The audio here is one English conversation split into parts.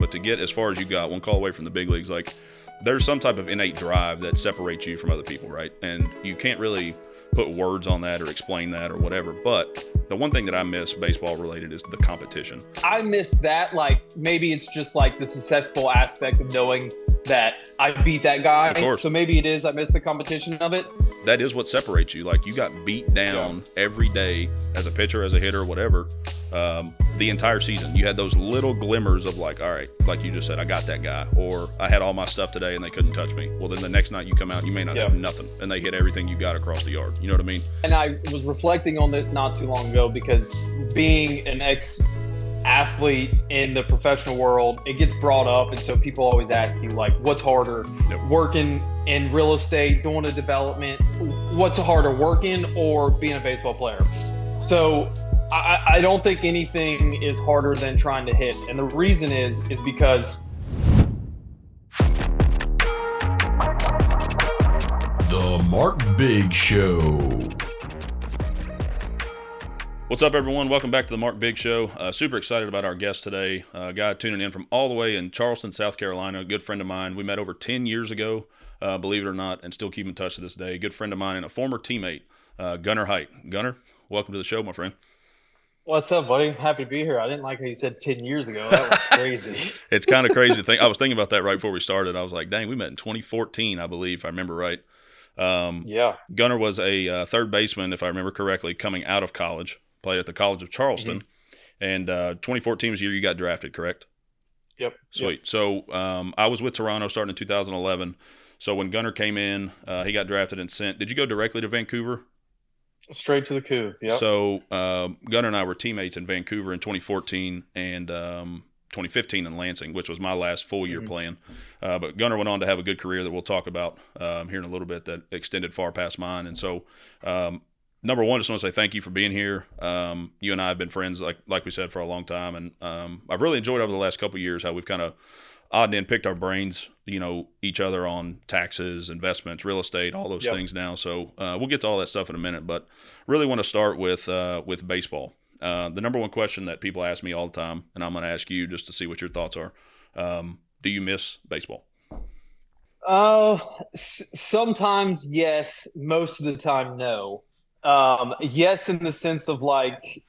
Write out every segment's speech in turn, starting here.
but to get as far as you got, one call away from the big leagues, like there's some type of innate drive that separates you from other people, right? And you can't really put words on that or explain that or whatever. But the one thing that I miss baseball related is the competition. I miss that. Like maybe it's just like the successful aspect of knowing that I beat that guy. Of course. So maybe it is. I miss the competition of it. That is what separates you. Like you got beat down every day as a pitcher, as a hitter, whatever. The entire season, you had those little glimmers of like, all right, like you just said, I got that guy, or I had all my stuff today and they couldn't touch me. Well, then the next night you come out, you may not have nothing, and they hit everything you got across the yard. You know what I mean? And I was reflecting on this not too long ago because being an ex-athlete in the professional world, it gets brought up, and so people always ask you like, what's harder, working in real estate, doing a development? What's harder, working or being a baseball player? So I don't think anything is harder than trying to hit. And the reason is because The Mark Biggs Show. What's up, everyone? Welcome back to the Mark Biggs Show. Super excited about our guest today. A guy tuning in from all the way in Charleston, South Carolina. A good friend of mine. We met over 10 years ago, believe it or not, and still keep in touch to this day. A good friend of mine and a former teammate, Gunnar Height. Gunnar, welcome to the show, my friend. What's up, buddy? Happy to be here. I didn't like how you said 10 years ago. That was crazy. It's kind of crazy to think. I was thinking about that right before we started. I was like, dang, we met in 2014, I believe, if I remember right. Gunnar was a third baseman, if I remember correctly, coming out of college. Played at the College of Charleston. And 2014 was the year you got drafted, correct? Yep. Sweet. So I was with Toronto starting in 2011. So when Gunnar came in, he got drafted and sent. Did you go directly to Vancouver? Straight to the coupe, yeah. So Gunnar and I were teammates in Vancouver in 2014 and 2015 in Lansing, which was my last full year playing. But Gunnar went on to have a good career that we'll talk about here in a little bit that extended far past mine. And so, number one, just want to say thank you for being here. You and I have been friends, like we said, for a long time. And I've really enjoyed over the last couple of years how we've kind of odd and end picked our brains, each other on taxes, investments, real estate, all those things now. So we'll get to all that stuff in a minute, but really want to start with baseball. The number one question that people ask me all the time, and I'm going to ask you just to see what your thoughts are. Do you miss baseball? Sometimes yes, most of the time no. Yes, in the sense of like,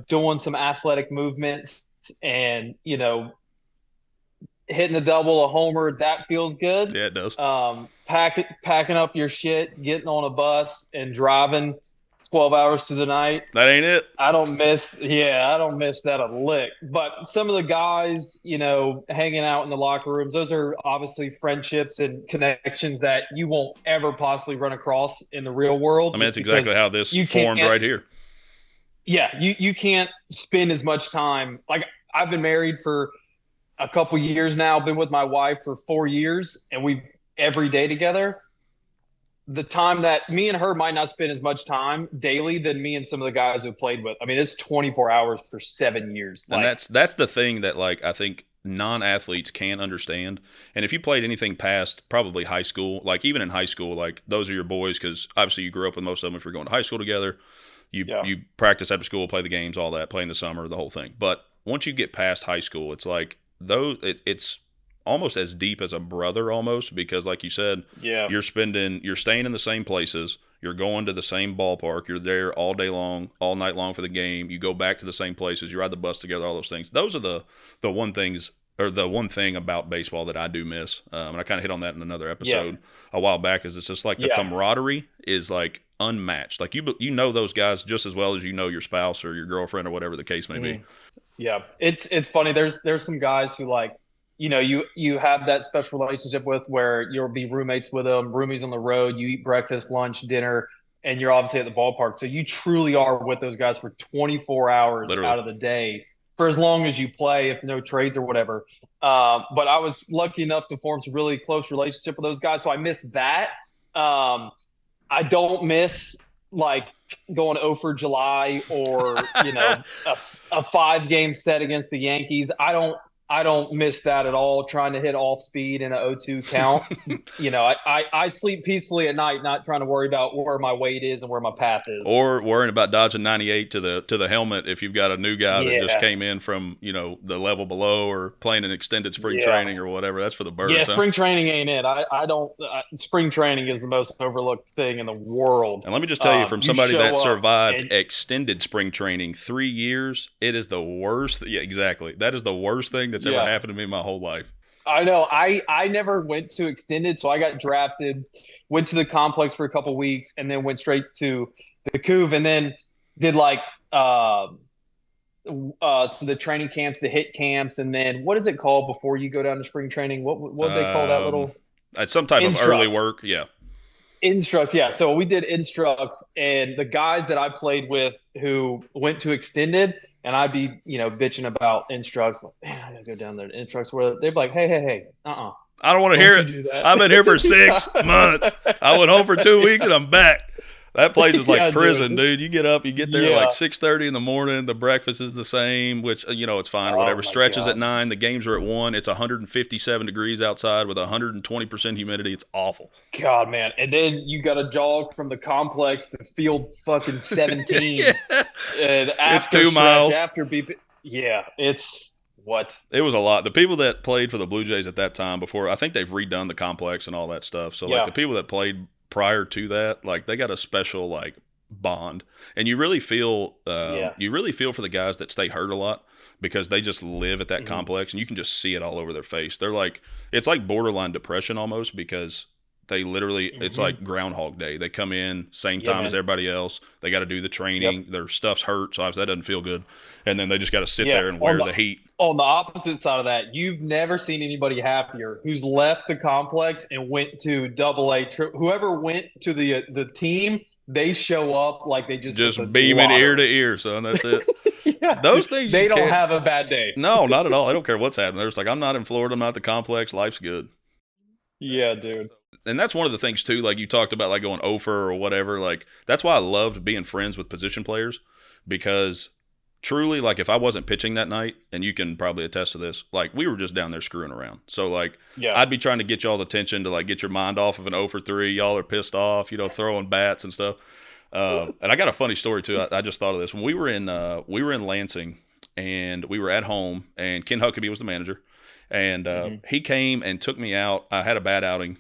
doing some athletic movements and, hitting a double, a homer, that feels good. Yeah, it does. Packing up your shit, getting on a bus and driving 12 hours through the night. That ain't it. I don't miss that a lick. But some of the guys, hanging out in the locker rooms, those are obviously friendships and connections that you won't ever possibly run across in the real world. I mean, that's exactly how this formed right here. Yeah, you can't spend as much time. Like, I've been married for a couple years now, been with my wife for 4 years, and we every day together. The time that me and her might not spend as much time daily than me and some of the guys who played with. I mean, it's 24 hours for 7 years. And that's the thing that, like, I think non-athletes can't understand. And if you played anything past probably high school, like even in high school, like those are your boys because obviously you grew up with most of them if you're going to high school together. You practice after school, play the games, all that, play in the summer, the whole thing. But once you get past high school, it's like it's almost as deep as a brother almost because like you said, you're staying in the same places, you're going to the same ballpark, you're there all day long, all night long for the game, you go back to the same places, you ride the bus together, all those things. Those are the one thing about baseball that I do miss. And I kind of hit on that in another episode a while back is it's just like the camaraderie is like unmatched. Like you know those guys just as well as you know your spouse or your girlfriend or whatever the case may be. Yeah. It's funny. There's some guys who like, you have that special relationship with where you'll be roommates with them, roomies on the road, you eat breakfast, lunch, dinner, and you're obviously at the ballpark. So you truly are with those guys for 24 hours out of the day for as long as you play, if no trades or whatever. But I was lucky enough to form some really close relationship with those guys. So I miss that. I don't miss like going 0 for July or, a 5-game set against the Yankees. I I don't miss that at all. Trying to hit off speed in an 0-2 count. I sleep peacefully at night, not trying to worry about where my weight is and where my path is. Or worrying about dodging 98 to the helmet if you've got a new guy that just Yeah, came in from the level below or playing an extended spring yeah, training or whatever. That's for the birds. yeah. Huh? Spring training ain't it. I don't. Spring training is the most overlooked thing in the world. And let me just tell you, from You somebody show that up survived and extended spring training 3 years, it is the worst. Yeah, exactly. That is the worst thing that's ever yeah. happened to me in my whole life. I know. I never went to extended, so I got drafted, went to the complex for a couple weeks, and then went straight to the Couve, and then did like so the training camps, the hit camps, and then what is it called before you go down to spring training? What do they call that Um, little it's some type of early instructs? work. Yeah. Instructs, yeah. So we did instructs, and the guys that I played with who went to extended, and I'd be, bitching about instructs. Like, man, I gotta go down there to instructs. Where they'd be like, hey, I don't want to don't hear you it. do that? I've been here for Yeah. 6 months. I went home for 2 weeks and I'm back. That place is like Yeah, prison, dude. dude. You get up, you get there at Yeah. like 6:30 in the morning. The breakfast is the same, which it's fine or Oh whatever. my Stretches at God. 9. The games are at 1. It's 157 degrees outside with 120% humidity. It's awful. God, man. And then you got to jog from the complex to field fucking 17 Yeah, and it's after 2 stretch, miles. after BP. Yeah, it's what? It was a lot. The people that played for the Blue Jays at that time, before, I think they've redone the complex and all that stuff. So like Yeah. the people that played prior to that, like they got a special like bond, and Yeah. you really feel for the guys that stay hurt a lot because they just live at that Mhm. complex, and you can just see it all over their face. They're like, it's like borderline depression almost, because they literally, it's Mhm. like Groundhog Day. They come in same Yeah, time as man. everybody else. They got to do the Yep. training. Their stuff's hurt, so obviously that doesn't feel good. And then they just got to sit Yeah. there and wear the heat. On the opposite side of that, you've never seen anybody happier who's left the complex and went to double A. Whoever went to the team, they show up like they just hit the Just beaming ear to lottery. ear, son. That's it. Yeah, Those dude, things you they don't can't. have a bad day. No, not at all. I don't care what's happening. They're just like, I'm not in Florida. I'm not at the complex. Life's good. Yeah, dude. And that's one of the things too. Like you talked about, like going over or whatever. Like that's why I loved being friends with position players, because truly, like if I wasn't pitching that night, and you can probably attest to this, like we were just down there screwing around. So like Yeah. I'd be trying to get y'all's attention to like get your mind off of an 0 for 3. Y'all are pissed off, throwing bats and stuff. And I got a funny story too. I just thought of this when we were in Lansing, and we were at home, and Ken Huckabee was the manager, and he came and took me out. I had a bad outing.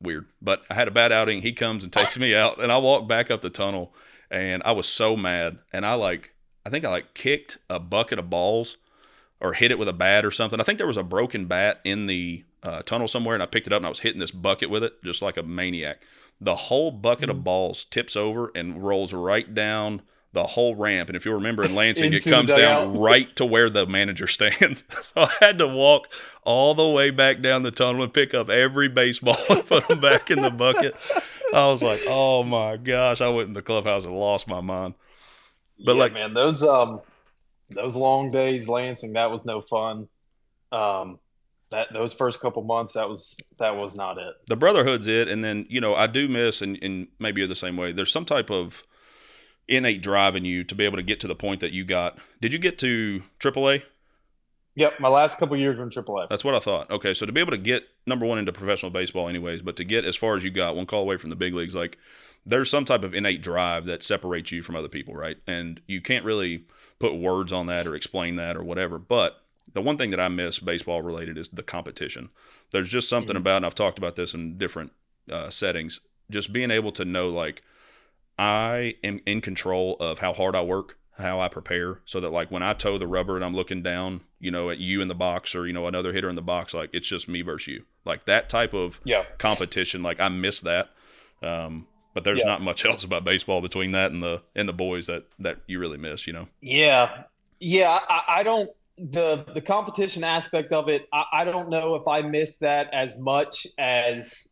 Weird, but I had a bad outing. He comes and takes me out, and I walk back up the tunnel, and I was so mad, and I think I kicked a bucket of balls or hit it with a bat or something. I think there was a broken bat in the tunnel somewhere, and I picked it up, and I was hitting this bucket with it just like a maniac. The whole bucket of balls tips over and rolls right down the whole ramp. And if you remember in Lansing, it Into comes the down dugout. right to where the manager stands. So I had to walk all the way back down the tunnel and pick up every baseball and put them back in the bucket. I was like, oh my gosh. I went in the clubhouse and lost my mind. But Yeah, man, those long days, Lansing, that was no fun. Those first couple months, that was not it. the brotherhood's it. And then, I do miss, and maybe you're the same way, there's some type of innate drive in you to be able to get to the point that you got. Did you get to AAA? Yep, my last couple years were in AAA. That's what I thought. Okay, so to be able to get, number one, into professional baseball anyways, but to get as far as you got, one call away from the big leagues, like there's some type of innate drive that separates you from other people, right? And you can't really put words on that or explain that or whatever. But the one thing that I miss baseball related is the competition. There's just something about, and I've talked about this in different settings, just being able to know, like, I am in control of how hard I work, how I prepare, so that like when I toe the rubber and I'm looking down, at you in the box or, another hitter in the box, like it's just me versus you. Like that type of Yeah. competition, like I miss that. But there's Yeah. not much else about baseball between that and the boys that you really miss, Yeah. Yeah. I don't the competition aspect of it, I don't know if I miss that as much as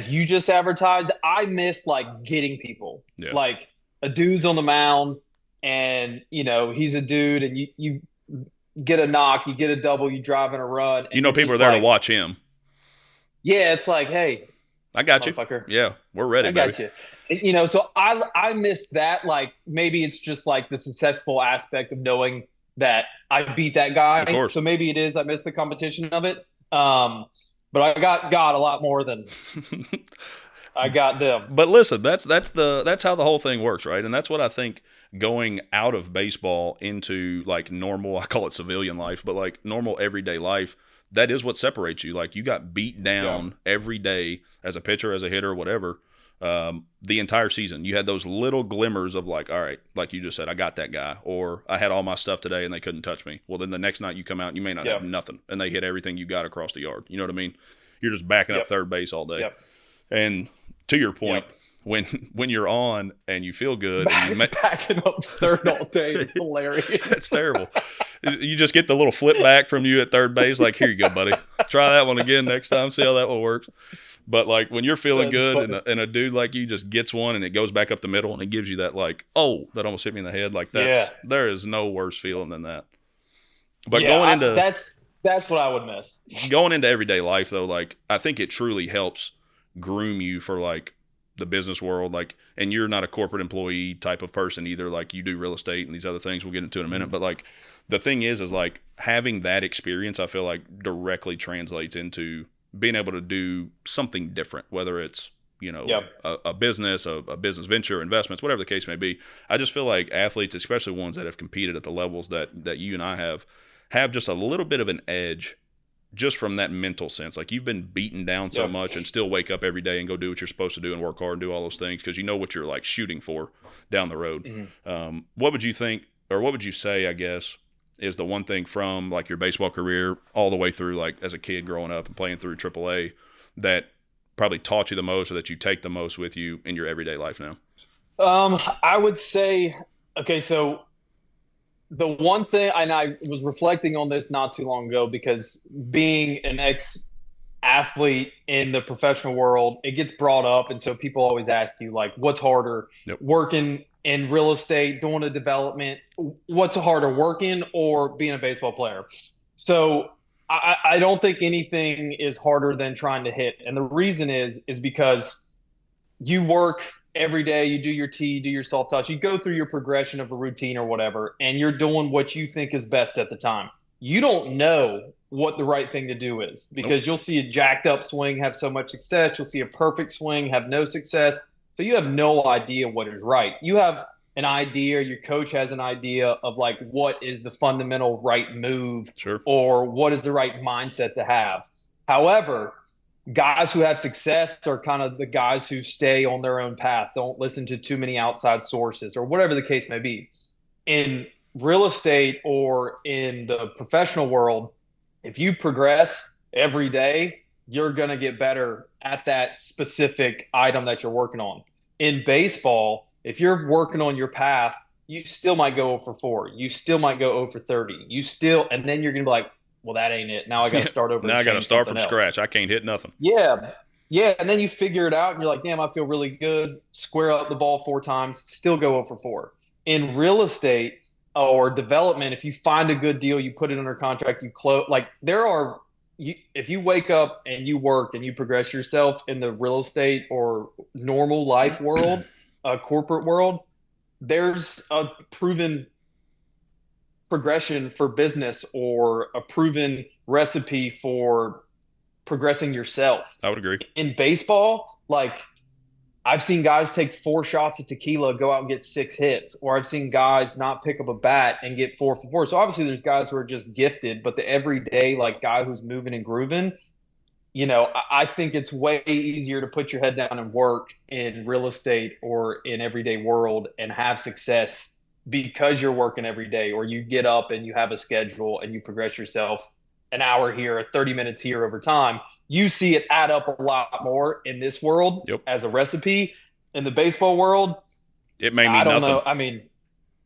you just advertised. I miss like getting people. Yeah. Like a dude's on the mound and he's a dude and you get a knock, you get a double, you drive in a run. And you're people are just there to like, watch him. Yeah, it's like, hey, I got you. motherfucker. Yeah, we're ready, I got baby. you. So I miss that. Like maybe it's just like the successful aspect of knowing that I beat that Of guy. course. So maybe it is I missed the competition of it. But I got God a lot more than I got them. But listen, that's how the whole thing works, right? And that's what I think going out of baseball into like normal, I call it civilian life, but like normal everyday life, that is what separates you. Like you got beat Yeah. down every day as a pitcher, as a hitter, whatever. The entire season, you had those little glimmers of like, all right, like you just said, I got that guy, or I had all my stuff today and they couldn't touch me. Well, then the next night you come out and you may not Yeah. have nothing, and they hit everything you got across the yard. You know what I mean? You're just backing up Yep. third base all day. Yep. And to your point, Yep. when you're on and you feel good and you Backing up third all day is hilarious. that's terrible. You just get the little flip back from you at third base, like, here you go, buddy. Try that one again next time. See how that one works. But like when you're feeling That's good funny. and a dude like you just gets one and it goes back up the middle and it gives you that like, oh, that almost hit me in the head. Like there is no worse feeling than that. But Yeah, that's what I would miss. going into everyday life though, like I think it truly helps groom you for like the business world. Like, and you're not a corporate employee type of person either. Like you do real estate and these other things we'll get into in a minute. But like the thing is like having that experience, I feel like directly translates into being able to do something different, whether it's, you know, Yep. a business, a business venture, investments, whatever the case may be. I just feel like athletes, especially ones that have competed at the levels that you and I have just a little bit of an edge just from that mental sense. Like you've been beaten down so Yep. much and still wake up every day and go do what you're supposed to do and work hard and do all those things because you know what you're like shooting for down the road. Mhm. What would you think, or what would you say, I guess, is the one thing from like your baseball career all the way through like as a kid growing up and playing through AAA that probably taught you the most or that you take the most with you in your everyday life now? I would say, okay, so the one thing, and I was reflecting on this not too long ago because being an ex athlete in the professional world, it gets brought up. And so people always ask you, like, what's harder, Yep. working in real estate, doing a development? What's harder, working or being a baseball player? So I don't think anything is harder than trying to hit. And the reason is because you work every day, you do your tee, you do your soft touch, you go through your progression of a routine or whatever, and you're doing what you think is best at the time. You don't know what the right thing to do is because Nope. you'll see a jacked up swing have so much success, you'll see a perfect swing have no success. So you have no idea what is right. You have an idea, your coach has an idea of like what is the fundamental right move Sure. or what is the right mindset to have. However, guys who have success are kind of the guys who stay on their own path, don't listen to too many outside sources or whatever the case may be. In real estate or in the professional world, if you progress every day, you're going to get better at that specific item that you're working on. In baseball, if you're working on your path, you still might go 0 for 4. You still might go 0 for 30. And then you're going to be like, well, that ain't it. Now I got to start over Now and I got to change start something from else. scratch. I can't hit nothing. Yeah. Yeah. And then you figure it out and you're like, damn, I feel really good. Square up the ball 4 times, still go 0 for 4. In real estate or development, if you find a good deal, you put it under contract, you close. Like if you wake up and you work and you progress yourself in the real estate or normal life world, corporate world, there's a proven progression for business or a proven recipe for progressing yourself. I would agree. In baseball, like I've seen guys take 4 shots of tequila, go out and get 6 hits, or I've seen guys not pick up a bat and get 4 for 4. So obviously there's guys who are just gifted, but the everyday like guy who's moving and grooving, I think it's way easier to put your head down and work in real estate or in everyday world and have success because you're working every day, or you get up and you have a schedule and you progress yourself an hour here, 30 minutes here over time. You see it add up a lot more in this world Yep. as a recipe. In the baseball world, It may mean I don't nothing. know. I mean,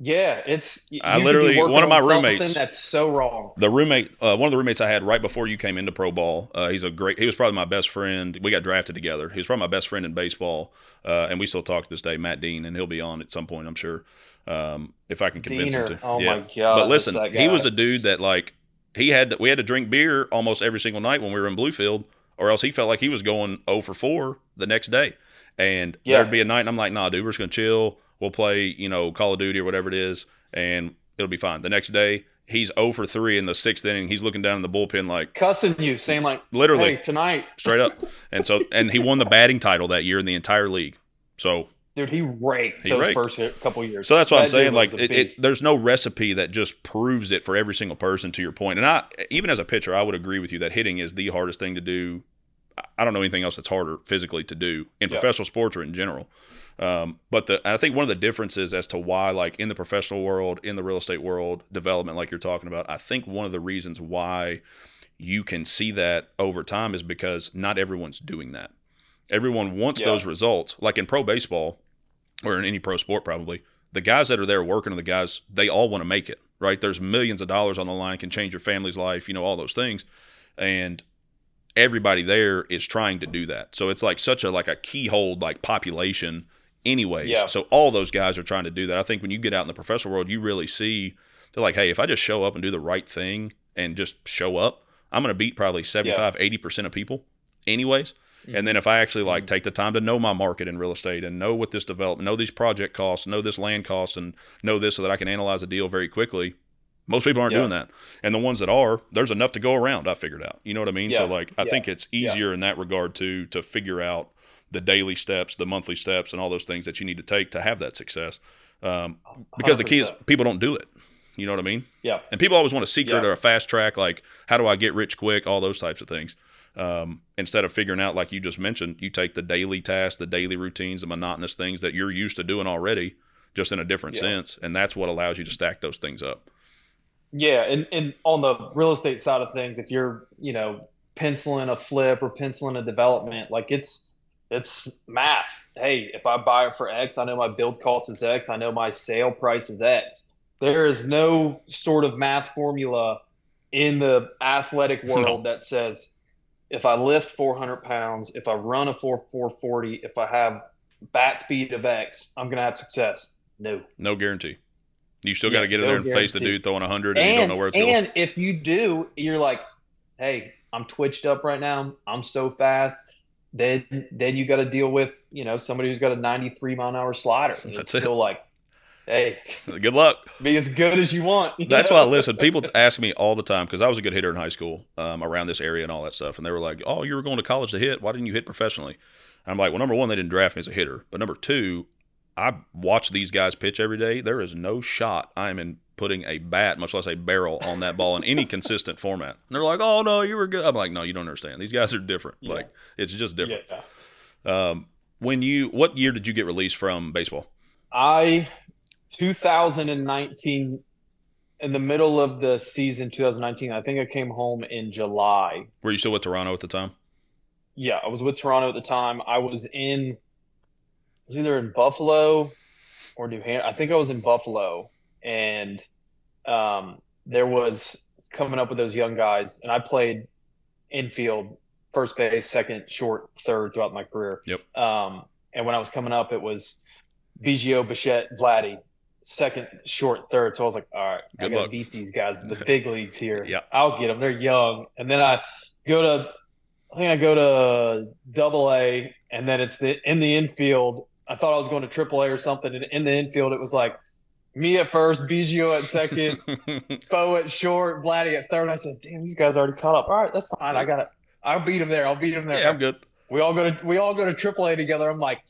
yeah, I you could be literally, working one of my on something roommates, that's so wrong. the roommate, one of the roommates I had right before you came into pro ball, he was probably my best friend. We got drafted together. He was probably my best friend in baseball, and we still talk to this day, Matt Dean, and he'll be on at some point, I'm sure, if I can convince him Diener, to. oh Yeah. my God. But listen, that's that he guy. was a dude that like we had to drink beer almost every single night when we were in Bluefield, or else he felt like he was going 0 for 4 the next day. And Yeah. there'd be a night, and I'm like, nah, dude, we're just gonna chill. We'll play, Call of Duty or whatever it is, and it'll be fine. The next day, he's 0 for 3 in the 6th inning. He's looking down in the bullpen like cussing you, saying like, literally, "Hey, tonight." straight up. And he won the batting title that year in the entire league. So dude, he raked those first couple years. So that's what I'm saying. Like, it, there's no recipe that just proves it for every single person. To your point, and even as a pitcher, I would agree with you that hitting is the hardest thing to do. I don't know anything else that's harder physically to do in professional sports or in general. But I think one of the differences as to why, like in the professional world, in the real estate world, development, like you're talking about, I think one of the reasons why you can see that over time is because not everyone's doing that. Everyone wants those results. Like in pro baseball or in any pro sport, probably the guys that are there working are the guys, they all want to make it, right? There's millions of dollars on the line, can change your family's life, all those things. And everybody there is trying to do that. So it's like such a keyhole like population anyways. Yeah. So all those guys are trying to do that. I think when you get out in the professional world, you really see they're like, hey, if I just show up and do the right thing and just show up, I'm going to beat probably 75-80% of people anyways. Mm-hmm. And then if I actually take the time to know my market in real estate and know what this development, know these project costs, know this land costs, and know this so that I can analyze a deal very quickly. Most people aren't doing that. And the ones that are, there's enough to go around, I figured out. You know what I mean? Yeah. So I think it's easier in that regard to figure out the daily steps, the monthly steps, and all those things that you need to take to have that success. Because 100%. The key is people don't do it. You know what I mean? Yeah. And people always want a secret or a fast track, like how do I get rich quick, all those types of things. Instead of figuring out, like you just mentioned, you take the daily tasks, the daily routines, the monotonous things that you're used to doing already, just in a different sense. And that's what allows you to stack those things up. Yeah. And on the real estate side of things, if you're, penciling a flip or penciling a development, like it's math. Hey, if I buy it for X, I know my build cost is X. I know my sale price is X. There is no sort of math formula in the athletic world that says, if I lift 400 pounds, if I run a 440, if I have bat speed of X, I'm going to have success. No guarantee. You still got to get in there and face the dude throwing 100 and you don't know where it's going. And if you do, you're like, hey, I'm twitched up right now. I'm so fast. Then you got to deal with, somebody who's got a 93 mile an hour slider. It's still like, hey, good luck. Be as good as you want. That's why, listen, people ask me all the time, because I was a good hitter in high school around this area and all that stuff. And they were like, oh, you were going to college to hit. Why didn't you hit professionally? And I'm like, well, number one, they didn't draft me as a hitter. But number two, I watch these guys pitch every day. There is no shot I am in putting a bat, much less a barrel, on that ball in any consistent format. And they're like, oh, no, you were good. I'm like, no, you don't understand. These guys are different. Yeah. Like, it's just different. Yeah. What year did you get released from baseball? 2019, in the middle of the season, 2019, I think I came home in July. Were you still with Toronto at the time? Yeah, I was with Toronto at the time. I was either in Buffalo or New Hampshire. I think I was in Buffalo, and there was coming up with those young guys, and I played infield, first base, second, short, third throughout my career. Yep. And when I was coming up, it was Biggio, Bichette, Vladdy, second, short, third. So I was like, all right, I got to beat these guys in the big leagues here. Yeah. I'll get them. They're young. And then I go to Double-A, and then it's in the infield. I thought I was going to Triple-A or something. And in the infield, it was like me at first, Biggio at second, Bo at short, Vladdy at third. I said, damn, these guys already caught up. All right, that's fine. I'll beat them there. Yeah, I'm good. We all go to Triple-A together. I'm like,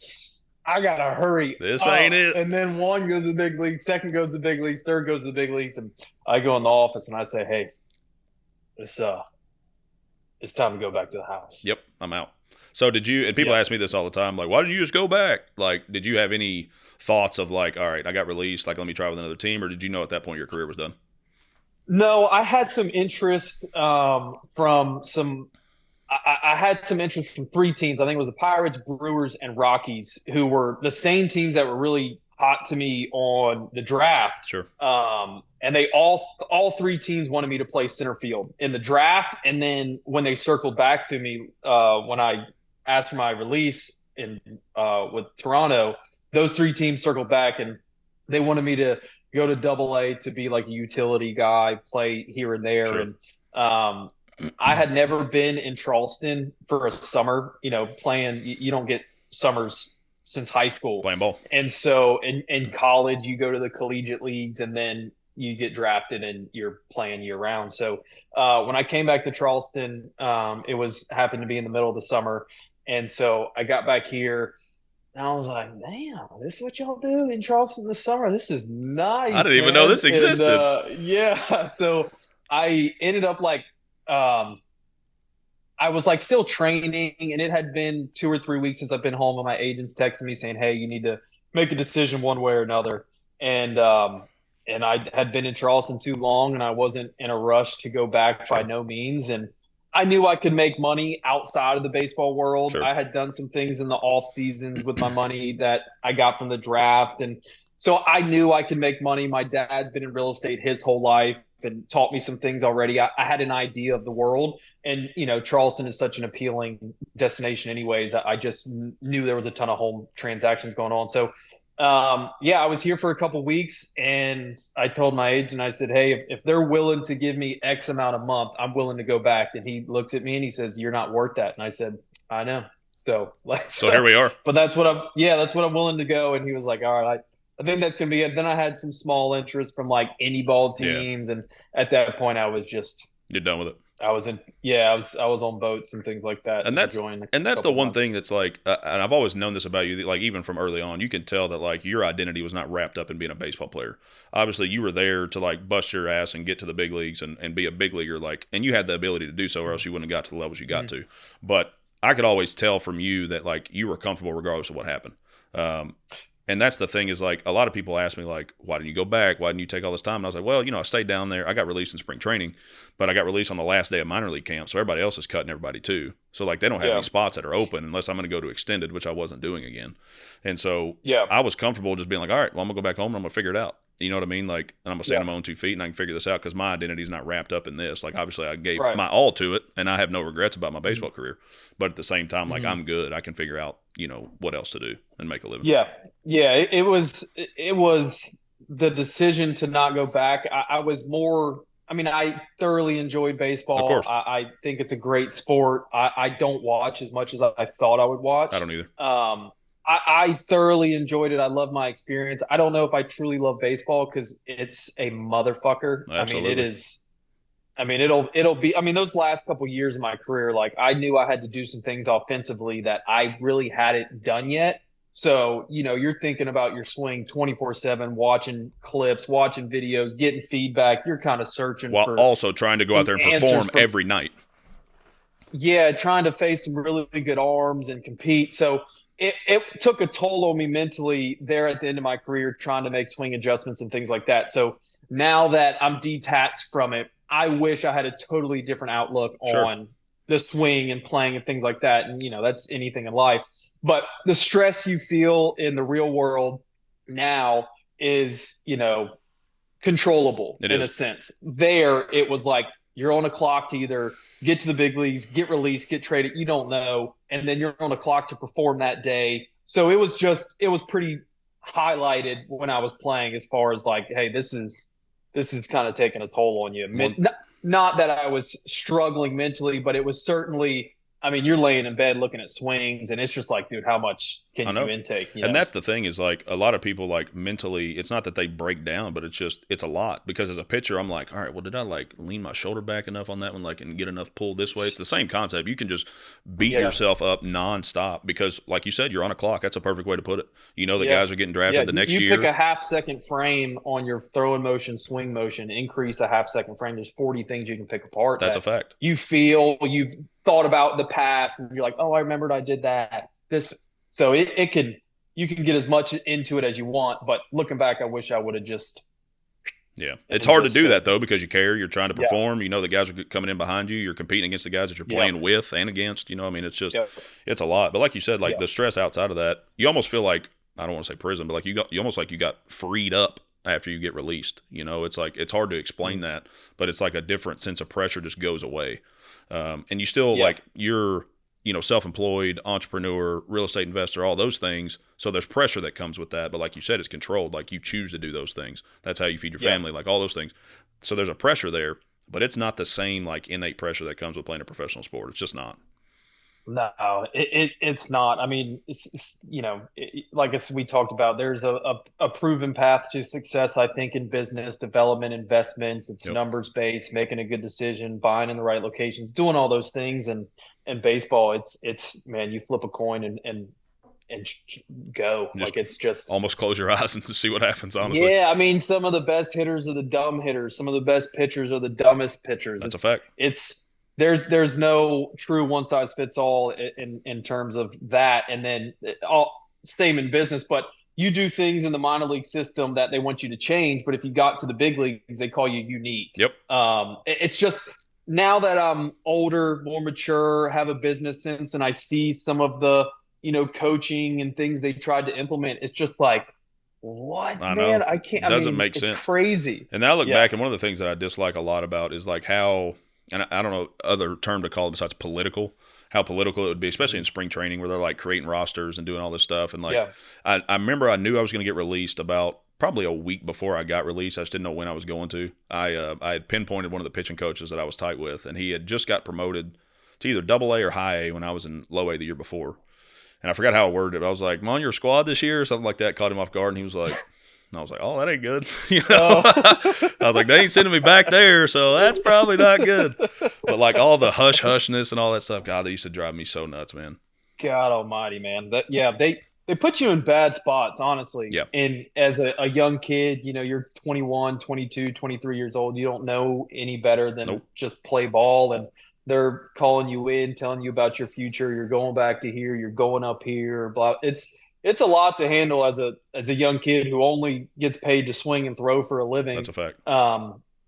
I gotta hurry. This ain't it. And then one goes to the big leagues, second goes to the big leagues, third goes to the big leagues, and I go in the office and I say, hey, it's time to go back to the house. Yep, I'm out. So did you? And people ask me this all the time, like, why did you just go back? Like, did you have any thoughts of like, all right, I got released, like, let me try with another team, or did you know at that point your career was done? No, I had some interest from some. I had some interest from three teams. I think it was the Pirates, Brewers, and Rockies, who were the same teams that were really hot to me on the draft. Sure. And they all three teams wanted me to play center field in the draft. And then when they circled back to me, when I asked for my release with Toronto, those three teams circled back and they wanted me to go to Double-A to be like a utility guy, play here and there. Sure. And I had never been in Charleston for a summer, playing. You don't get summers since high school. Playing ball. And so in college, you go to the collegiate leagues, and then you get drafted and you're playing year round. So when I came back to Charleston, it was happened to be in the middle of the summer, and so I got back here. And I was like, damn, this is what y'all do in Charleston in the summer. This is I nice, didn't even know man. this And existed. yeah, so I ended up like I was like still training, and it had been 2 or 3 weeks since I've been home, and my agents texted me saying, "Hey, you need to make a decision one way or another." And and I had been in Charleston too long, and I wasn't in a rush to go back by Sure, no means. And I knew I could make money outside of the baseball world. sure. I had done some things in the off seasons with my money that I got from the draft, and so I knew I could make money. My dad's been in real estate his whole life and taught me some things already. I had an idea of the world, and Charleston is such an appealing destination anyways. I just knew there was a ton of home transactions going on. So yeah, I was here for a couple weeks, and I told my agent, I said, hey, if they're willing to give me X amount a month, I'm willing to go back. And he looks at me and he says, you're not worth that. And I said, I know. So like So here we are. but that's what I'm willing to go. And he was like, all right, I think that's gonna be it. Then I had some small interest from like any ball Yeah, teams, and at that point I was just you're done with it. I was in, yeah, I was on boats and things like that, And enjoying a that's the couple one months. thing that's like, and I've always known this about you. That, like even from early on, you can tell that like your identity was not wrapped up in being a baseball player. Obviously, you were there to like bust your ass and get to the big leagues and be a big leaguer. Like, and you had the ability to do so, or else you wouldn't have got to the levels you got Mhm. to. But I could always tell from you that like you were comfortable regardless of what happened. Um, and that's the thing is like a lot of people ask me like, why didn't you go back? Why didn't you take all this time? And I was like, well, I stayed down there. I got released in spring training, but I got released on the last day of minor league camp. So everybody else is cutting everybody too. So like they don't have any Yeah, spots that are open unless I'm going to go to extended, which I wasn't doing again. And so yeah, I was comfortable just being like, all right, well, I'm gonna go back home and I'm gonna figure it out. You know what I mean? Like, and I'm gonna stand yeah, on my own 2 feet and I can figure this out because my identity is not wrapped up in this. Like, obviously, I gave right. my all to it, and I have no regrets about my Mhm. baseball career. But at the same time, like, Mhm. I'm good. I can figure out, what else to do and make a living. Yeah, yeah. It was the decision to not go back. I was more. I mean, I thoroughly enjoyed Of baseball. course, I think it's a great sport. I don't watch as much as I thought I would I watch. don't either. I thoroughly enjoyed it. I love my experience. I don't know if I truly love baseball because it's a motherfucker. I mean, it Absolutely. is. I mean, it'll be. I mean, those last couple years of my career, like I knew I had to do some things offensively that I really hadn't done yet. So, you're thinking about your swing 24/7, watching clips, watching videos, getting feedback. You're kind of searching While for also trying to go out some there and answers perform from, every night. yeah, trying to face some really good arms and compete. So it took a toll on me mentally there at the end of my career, trying to make swing adjustments and things like that. So now that I'm detached from it, I wish I had a totally different outlook Sure. on the swing and playing and things like that. And, that's anything in life. But the stress you feel in the real world now is, controllable It in a is. sense. There, it was like you're on a clock to either get to the big leagues, get released, get traded. You don't know, and then you're on a clock to perform that day. So it was pretty highlighted when I was playing, as far as like, hey, this is kind of taking a toll on you. One Not that I was struggling mentally, but it was certainly. I mean, you're laying in bed looking at swings, and it's just like, dude, how much I can you know. intake? And that's the thing is like a lot of people like mentally, it's not that they break down, but it's a lot because as a pitcher, I'm like, all right, well, did I like lean my shoulder back enough on that one, like, and get enough pull this way? It's the same concept. You can just beat Yeah, yourself up nonstop because, like you said, you're on a clock. That's a perfect way to put it. You know, the yeah. guys are getting Yeah, drafted the next you pick year. a half second frame on your throwing motion, swing motion, increase a half second frame. There's 40 things you can pick apart That's a that fact. you feel you've thought about the past, and you're like, oh, I remembered I did that. This, so it can you can get as much into it as you want, but looking back, I wish I would have just Yeah. It's and hard to just do said, that, though, because you care. You're trying to yeah, perform. You know the guys are coming in behind you. You're competing against the guys that you're yeah, playing with and against. I mean, yeah, it's a lot. But like you said, like yeah, the stress outside of that, you almost feel like, I don't want to say prison, but like you almost like you got freed up after you get released. It's like, it's hard to explain mm, that, but it's like a different sense of pressure just goes away. And you still yeah, like, you're, self-employed, entrepreneur, real estate investor, all those things. So there's pressure that comes with that. But like you said, it's controlled. Like you choose to do those things. That's how you feed your yeah. family, like all those things. So there's a pressure there, but it's not the same like innate pressure that comes with playing a professional sport. It's just not. No, it's not. I mean, like we talked about, there's a proven path to success, I think, in business development, investments. It's Yep. numbers based, making a good decision, buying in the right locations, doing all those things. And baseball, it's man, you flip a coin and go. Just Like it's just almost close your eyes and see what happens. Honestly, yeah. I mean, some of the best hitters are the dumb hitters. Some of the best pitchers are the dumbest pitchers. that's a It's fact. it's there's no true one size fits all in terms of that. And then all same in business, but you do things in the minor league system that they want you to change. But if you got to the big leagues, they call you unique. Yep. It's just now that I'm older, more mature, have a business sense, and I see some of the coaching and things they tried to implement. It's just like what, I man? know. I can't. It I doesn't mean, make it's sense. crazy. And then I look Yeah. back, and one of the things that I dislike a lot about is like how, and I don't know other term to call it besides political, how political it would be, especially in spring training where they're like creating rosters and doing all this stuff. And like, Yeah. I remember I knew I was going to get released about probably a week before I got released. I just didn't know when I was going to. I had pinpointed one of the pitching coaches that I was tight with, and he had just got promoted to either double A or high A when I was in low A the year before. And I forgot how I worded it. I was like, "I'm on your squad this year," or something like that. Caught him off guard, and he was like, and I was like, "Oh, that ain't good." I was like, "They ain't sending me back there, so that's probably not good." But like all the hush hushness and all that stuff, God, they used to drive me so nuts, man. God Almighty, man. They put you in bad spots, honestly. Yeah, And as a young kid, you're 21, 22, 23 years old. You don't know any better than nope, just play ball, and they're calling you in, telling you about your future. You're going back to here. You're going up here. Blah. It's a lot to handle as a young kid who only gets paid to swing and throw for a that's living. a fact.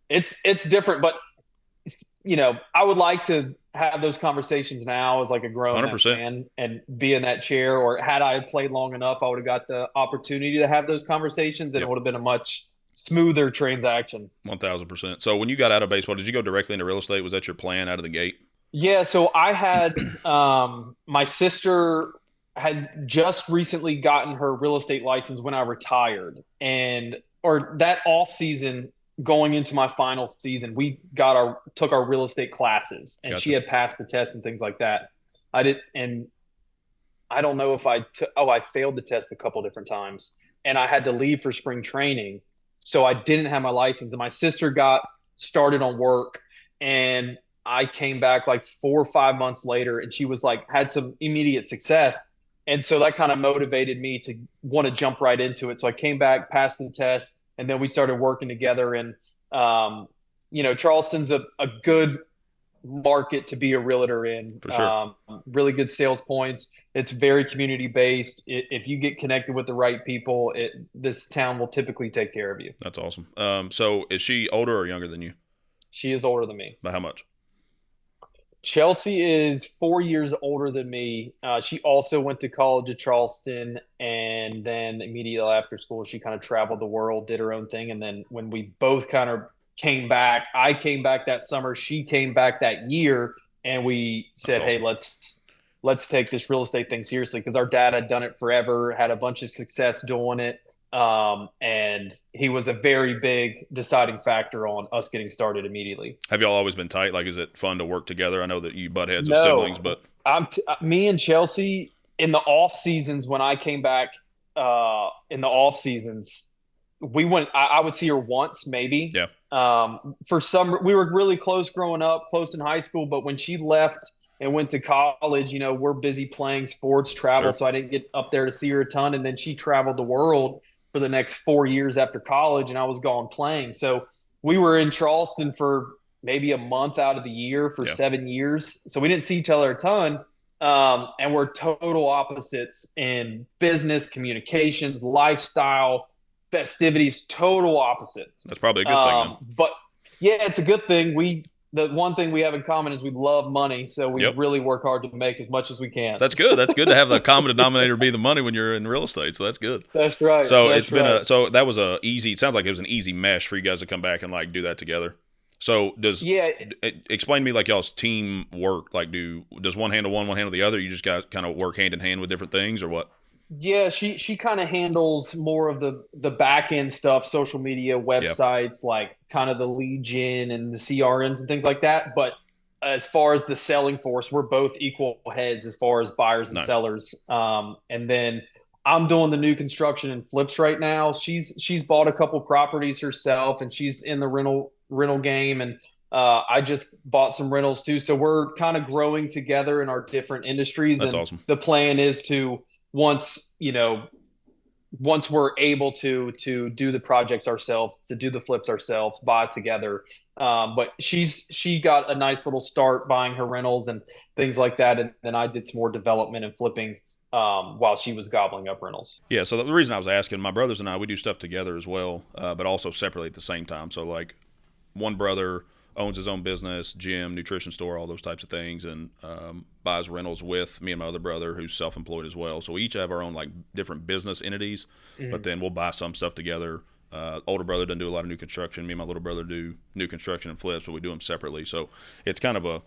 It's different, but I would like to have those conversations now as like a grown Hundred up percent. man and be in that chair. Or had I played long enough, I would have got the opportunity to have those conversations, and it Yep, would have been a much smoother transaction. 1000%. So when you got out of baseball, did you go directly into real estate? Was that your plan out of the gate? Yeah, so I had my sister had just recently gotten her real estate license when I retired, and or that off season going into my final season, we took our real estate classes, and she Gotcha. had passed the test and things like that. I did, and I don't know if I took. Oh, I failed the test a couple different times, and I had to leave for spring training, so I didn't have my license. And my sister got started on work, and I came back like 4 or 5 months later, and she was like had some immediate success, and so that kind of motivated me to want to jump right into it. So I came back, passed the test, and then we started working together. And Charleston's a good market to be a realtor in. For sure. Really good sales points. It's very community based. If you get connected with the right people, this town will typically take care of you. That's awesome. So is she older or younger than you? She is older than me. By how much? Chelsea is 4 years older than me. She also went to college at Charleston, and then immediately after school, she kind of traveled the world, did her own thing. And then when we both kind of came back, I came back that summer, she came back that year, and we That's said, "Hey, awesome. let's take this real estate thing seriously," because our dad had done it forever, had a bunch of success doing it. And he was a very big deciding factor on us getting started immediately. Have y'all always been tight? Like, is it fun to work together? I know that you butt heads with siblings, No, but me and Chelsea in the off seasons when I came back in the off seasons, we went. I would see her once, maybe. yeah, For some, we were really close growing up, close in high school. But when she left and went to college, we're busy playing sports, travel, sure. so I didn't get up there to see her a ton. And then she traveled the world for the next 4 years after college, and I was gone playing. So we were in Charleston for maybe a month out of the year for Yeah, 7 years. So we didn't see each other a ton. And we're total opposites in business, communications, lifestyle, festivities, total opposites. that's probably a good thing then. But yeah, it's a good thing. The one thing we have in common is we love money, so we Yep. really work hard to make as much as we can. That's good. That's good to have the common denominator be the money when you're in real estate. So that's good. That's right. So That's it's been right. so that was a easy. It sounds like it was an easy mesh for you guys to come back and like do that together. So Yeah, explain to me like y'all's team work? Like does one handle one handle the other? You just got kind of work hand in hand with different things or what? yeah. She kind of handles more of the back end stuff, social media, Yeah, websites, like kind of the lead gen and the CRMs and things like that. But as far as the selling force, we're both equal heads as far as buyers and Nice. sellers. And then I'm doing the new construction and flips right now. She's bought a couple properties herself, and she's in the rental game. And I just bought some rentals too. So we're kind of growing together in our different industries. That's And awesome. the plan is to once you know once we're able to do the projects ourselves, to do the flips ourselves, buy together. But she got a nice little start buying her rentals and things like that, and then I did some more development and flipping while she was gobbling up rentals. Yeah, so the reason I was asking, my brothers and I, we do stuff together as well, but also separately at the same time. So like one brother owns his own business, gym, nutrition store, all those types of things, and buys rentals with me and my other brother who's self-employed as well. So we each have our own like different business entities, but then we'll buy some stuff together. Older brother doesn't do a lot of new construction. Me and my little brother do new construction and flips, but we do them separately. So it's kind of a,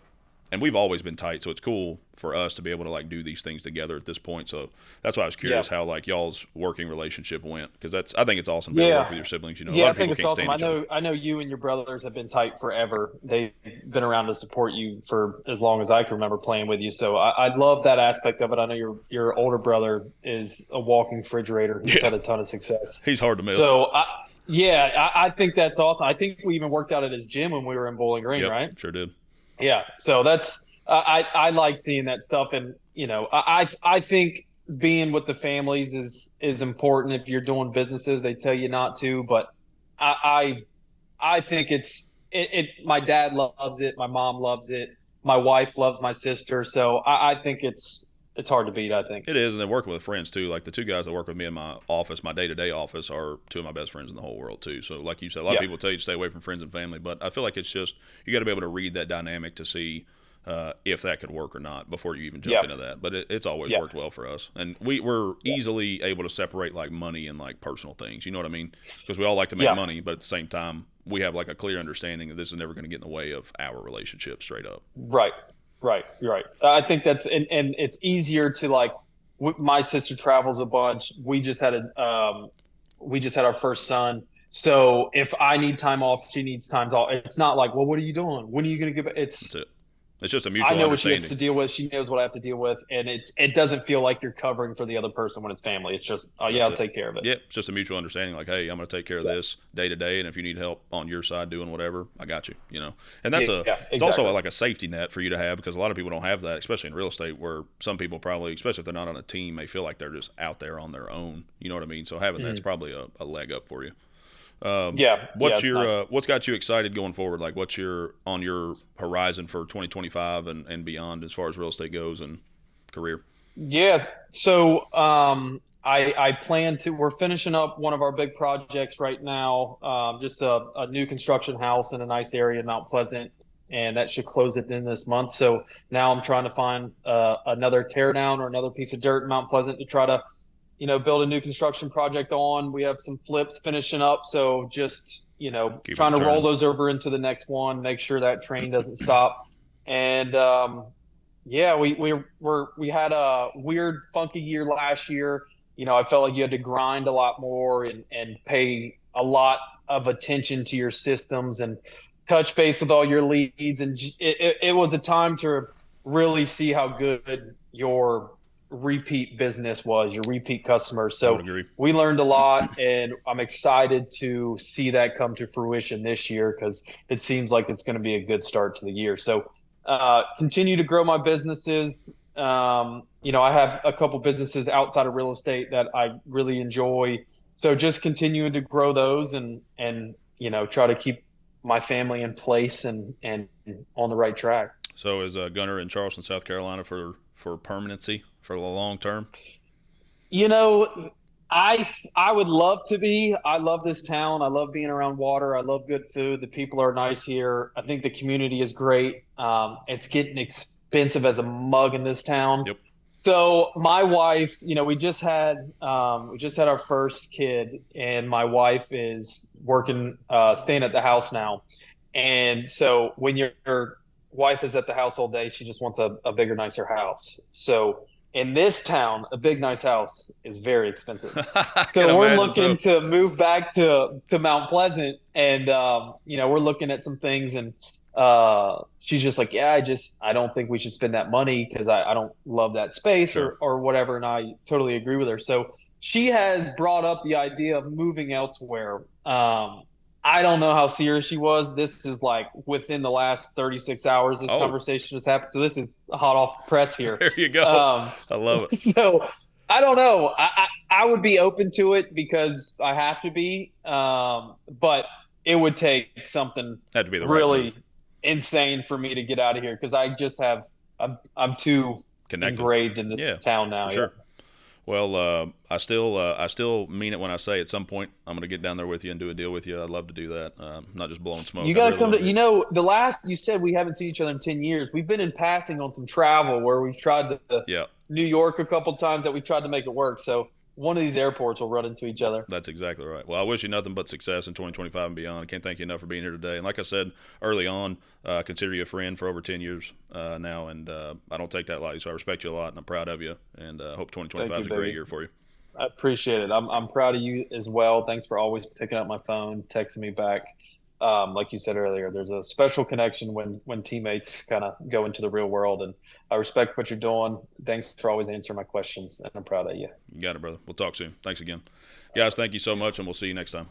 and we've always been tight, so it's cool for us to be able to like do these things together at this point. So that's why I was curious Yeah. how like y'all's working relationship went, because that's, I think it's awesome to be able to work Yeah. with your siblings. You know, a Yeah, lot I of think people it's can't awesome. stand each other. I know you and your brothers have been tight forever. They've been around to support you for as long as I can remember playing with you. So I love that aspect of it. I know your older brother is a walking refrigerator. He's Yeah, had a ton of success. he's hard to miss. So I think that's awesome. I think we even worked out at his gym when we were in Bowling Green, Yep, right? sure did. Yeah. So that's I like seeing that stuff, and I think being with the families is important. If you're doing businesses, they tell you not to, but I think my dad loves it, my mom loves it, my wife loves my sister, so I think it's hard to beat, I think. It is, and then working with friends too. Like the two guys that work with me in my office, my day-to-day office, are two of my best friends in the whole world too. So, like you said, a lot of Yeah. people tell you to stay away from friends and family, but I feel like it's just you got to be able to read that dynamic to see if that could work or not before you even jump Yeah. into that. But it's always Yeah. worked well for us, and we're easily able to separate like money and like personal things. You know what I mean? Because we all like to make Yeah. money, but at the same time, we have like a clear understanding that this is never going to get in the way of our relationship straight up. Right. Right. You're right. I think and it's easier to like my sister travels a bunch. We just had our first son. So if I need time off, she needs time off. It's not like, well, what are you doing? When are you going to give it? That's it. It's just a I mutual know what she has to understanding. deal with. She knows what I have to deal with, and it doesn't feel like you're covering for the other person when it's family. It's just, oh yeah, That's I'll it. take care of it. Yeah, it's just a mutual understanding. Like, hey, I'm going to take care of this day to day, and if you need help on your side doing whatever, I got you. You know, and that's Yeah, it's also exactly. like a safety net for you to have, because a lot of people don't have that, especially in real estate, where some people probably, especially if they're not on a team, may feel like they're just out there on their own. You know what I mean? So having that's probably a leg up for you. Yeah, What's it's your nice. what's got you excited going forward? Like, what's your on your horizon for 2025 and beyond as far as real estate goes and career? Yeah. So I plan to. We're finishing up one of our big projects right now. Just a new construction house in a nice area in Mount Pleasant, and that should close at the end of this month. So now I'm trying to find another tear down or another piece of dirt in Mount Pleasant to try to build a new construction project on. We have some flips finishing up, so just Keep trying it to roll turning. those over into the next one, make sure that train doesn't stop. And yeah, we had a weird, funky year last year. I felt like you had to grind a lot more and pay a lot of attention to your systems and touch base with all your leads. And it was a time to really see how good your repeat business was, your repeat customers. I would So agree. we learned a lot, and I'm excited to see that come to fruition this year because it seems like it's going to be a good start to the year. So continue to grow my businesses. I have a couple businesses outside of real estate that I really enjoy. So just continuing to grow those and try to keep my family in place and on the right track. So is Gunner in Charleston, South Carolina for permanency for the long term? You know, I would love to be. I love this town. I love being around water. I love good food. The people are nice here. I think the community is great. It's getting expensive as a mug in this town. Yep. So my wife, we just had our first kid, and my wife is working, staying at the house now. And so when your wife is at the house all day, she just wants a bigger, nicer house. So in this town, a big, nice house is very expensive. I can So we're imagine looking so. to move back to Mount Pleasant, and we're looking at some things, and she's just like, yeah, I don't think we should spend that money because I don't love that space Sure. or whatever. And I totally agree with her. So she has brought up the idea of moving elsewhere. I don't know how serious she was. This is like within the last 36 hours, this Oh, conversation has happened. So this is hot off the press here. there you go. Um, I love it. no, I don't know. I would be open to it because I have to be. But it would take something Had to be the right really move. insane for me to get out of here because I just have I'm too Connected. engraved in Yeah, this town now. for Yeah. sure. Well, I still mean it when I say at some point I'm going to get down there with you and do a deal with you. I'd love to do that. Not just blowing smoke. You I got to really come want to, to. the last you said we haven't seen each other in 10 years. We've been in passing on some travel where we've tried to Yeah, New York a couple times that we tried to make it work. So one of these airports will run into each other. that's exactly right. Well, I wish you nothing but success in 2025 and beyond. I can't thank you enough for being here today. And like I said early on, I consider you a friend for over 10 years now, and I don't take that lightly. So I respect you a lot, and I'm proud of you. And hope Thank 2025 you, is a great baby. year for you. I appreciate it. I'm proud of you as well. Thanks for always picking up my phone, texting me back. Like you said earlier, there's a special connection when teammates kind of go into the real world, and I respect what you're doing. Thanks for always answering my questions, and I'm proud of you. You got it, brother. We'll talk soon. Thanks again, guys. Thank you so much, and we'll see you next time.